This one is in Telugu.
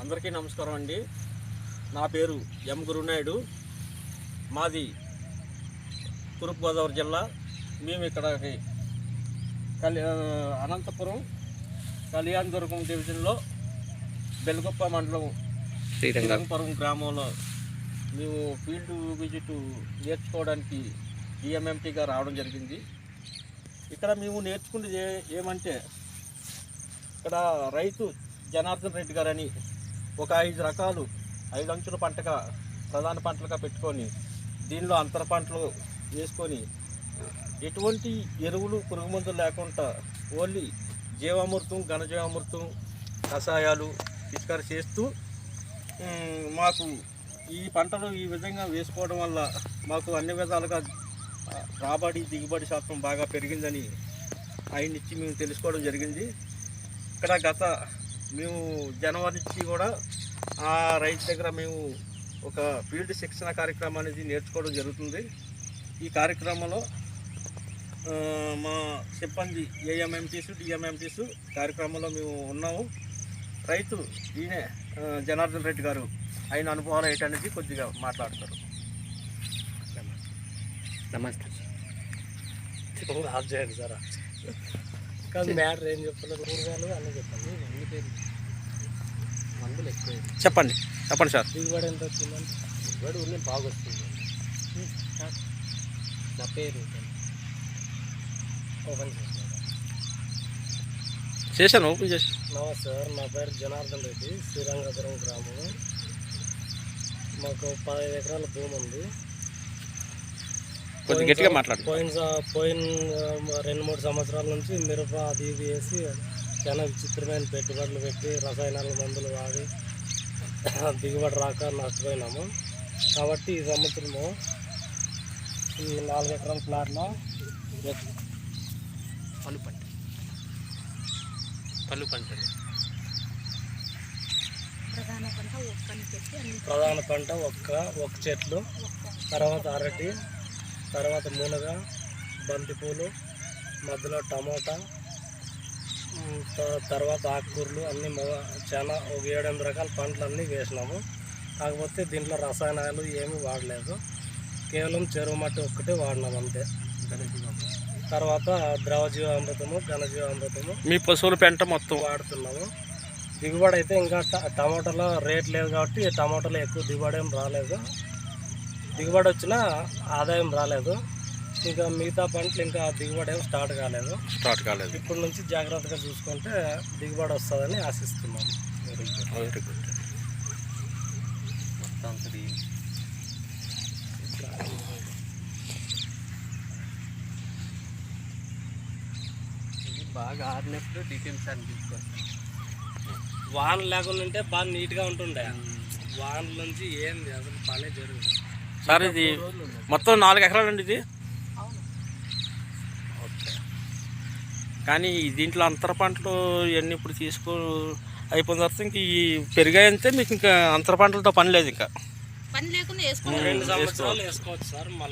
అందరికీ నమస్కారం అండి. నా పేరు ఎం గురునాయుడు. మాది తూర్పుగోదావరి జిల్లా. మేము ఇక్కడికి అనంతపురం కళ్యాణదుర్గం డివిజన్లో బెల్గొప్ప మండలం శ్రీరంగపురం గ్రామంలో మేము ఫీల్డ్ విజిట్ నేర్చుకోవడానికి డిఎంఎంటీగా రావడం జరిగింది. ఇక్కడ మేము నేర్చుకునేది ఏమంటే, ఇక్కడ రైతు జనార్దన్ రెడ్డి గారని ఒక 5 రకాలు 5 అంచుల పంటగా ప్రధాన పంటలుగా పెట్టుకొని దీనిలో అంతర పంటలు వేసుకొని ఎటువంటి ఎరువులు పురుగు మందులు లేకుండా ఓన్లీ జీవామృతం ఘనజీవామృతం కషాయాలు పిచికారి చేస్తూ మాకు ఈ పంటలు ఈ విధంగా వేసుకోవడం వల్ల మాకు అన్ని విధాలుగా రాబడి దిగుబడి శాతం బాగా పెరిగిందని ఆయన నుంచి మేము తెలుసుకోవడం జరిగింది. ఇక్కడ మేము జనవరి నుంచి కూడా ఆ రైతు దగ్గర మేము ఒక ఫీల్డ్ శిక్షణ కార్యక్రమం అనేది నేర్చుకోవడం జరుగుతుంది. ఈ కార్యక్రమంలో మా సిబ్బంది ఏఎంఎంటీస్ డిఎంఎంటీస్ కార్యక్రమంలో మేము ఉన్నాము. రైతు ఈయనే జనార్దన్ రెడ్డి గారు, ఆయన అనుభవాలు ఏంటనేది కొద్దిగా మాట్లాడతారు. నమస్తే ఆఫ్ చేయండి సార్. కానీ మ్యాటర్ ఏం చెప్తున్నారు, కూరగాయలు అన్నీ చెప్పండి. ఎన్ని పేరు మందులు ఎక్కువ చెప్పండి సార్. దిగుబడి ఎంత వచ్చిందంటే దిగుబడి ఉంది, బాగా వస్తుంది. నా పేరు ఓపెన్ చేశాను. నమస్తే సార్, నా పేరు జనార్దన్ రెడ్డి, శ్రీరంగపురం గ్రామం. మాకు 15 ఎకరాల భూమి ఉంది. పోయిన 2-3 సంవత్సరాల నుంచి మిరప అది ఇది వేసి చాలా విచిత్రమైన పెట్టుబడులు పెట్టి రసాయనాల మందులు వాడి దిగుబడి రాక నష్టపోయినాము. కాబట్టి ఈ సంవత్సరము ఈ 4 ఎకరాల ప్లాట్లో పళ్ళు పంటలు ప్రధాన పంట ఒక్క చెట్లు, తర్వాత అరటి, తర్వాత మునగ, బంతిపూలు, మధ్యలో టమోటా, తర్వాత ఆకుకూరలు అన్నీ చాలా ఒక 7-8 రకాల పంటలు అన్నీ వేసినాము. కాకపోతే దీంట్లో రసాయనాలు ఏమీ వాడలేదు, కేవలం చెరువు మట్టి ఒక్కటే వాడినాము అంతే. తర్వాత ద్రవజీవామృతము ఘనజీవామృతము మీ పశువుల పెంట మొత్తం వాడుతున్నాము. దిగుబడి అయితే ఇంకా టమాటాలో రేట్ లేదు కాబట్టి టమాటాలో ఎక్కువ దిగుబడి ఏం రాలేదు. దిగుబడి వచ్చినా ఆదాయం రాలేదు. ఇంకా మిగతా పంటలు ఇంకా దిగుబడి ఏం స్టార్ట్ కాలేదు. ఇప్పటి నుంచి జాగ్రత్తగా చూసుకుంటే దిగుబడి వస్తుందని ఆశిస్తున్నాము. Very good. బాగా ఆడినప్పుడు డీటెయిల్స్ అని తీసుకోవాలి. వాన లేకుండా ఉంటే బాగా నీట్గా ఉంటుండే. వాన నుంచి ఏంది అసలు పనే జరుగుతుంది సార్. ఇది మొత్తం 4 ఎకరాలు అండి ఇది. ఓకే. కానీ దీంట్లో అంతర పంటలు ఇవన్నీ ఇప్పుడు అయిపోయిన తర్వాత ఇంక ఈ పెరిగాయంతే మీకు ఇంకా అంతర పంటలతో పని లేదు. ఇంకా 2 సంవత్సరాలు వేసుకోవచ్చు సార్. మళ్ళీ